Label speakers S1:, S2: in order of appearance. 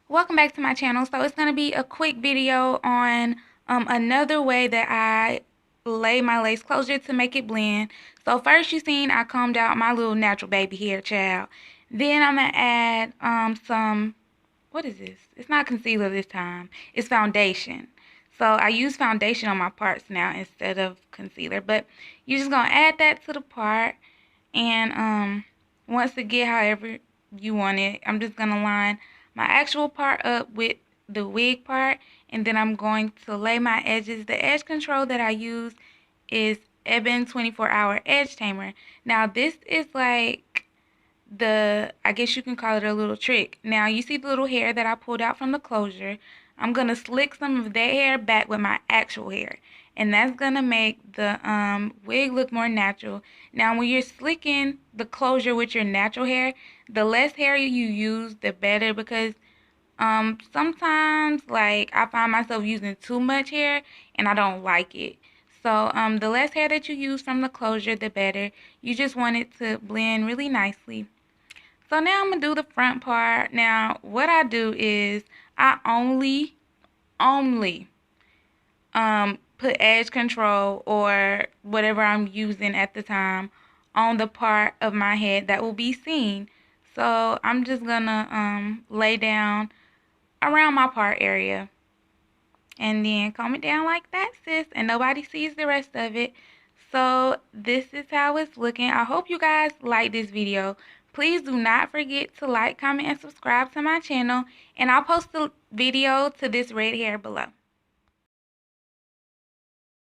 S1: Welcome back to my channel. So it's going to be a quick video on another way that I lay my lace closure to make it blend. So first you seen I combed out my little natural baby hair, child. Then I'm going to add some, what is this? It's not concealer this time. It's foundation. So I use foundation on my parts now instead of concealer. But you're just going to add that to the part. And once it get however you want it, I'm just going to line my actual part up with the wig part, and then I'm going to lay my edges. The edge control that I use is Ebin 24-hour edge tamer. Now this is like I guess you can call it a little trick. Now you see the little hair that I pulled out from the closure. I'm going to slick some of that hair back with my actual hair. And that's going to make the wig look more natural. Now when you're slicking the closure with your natural hair, the less hair you use, the better, because sometimes like I find myself using too much hair and I don't like it. So the less hair that you use from the closure, the better. You just want it to blend really nicely. So now I'm going to do the front part. Now, what I do is I only put edge control or whatever I'm using at the time on the part of my head that will be seen. So I'm just going to lay down around my part area and then comb it down like that, sis, and nobody sees the rest of it. So this is how it's looking. I hope you guys like this video. Please do not forget to like, comment, and subscribe to my channel, and I'll post the video to this red hair below.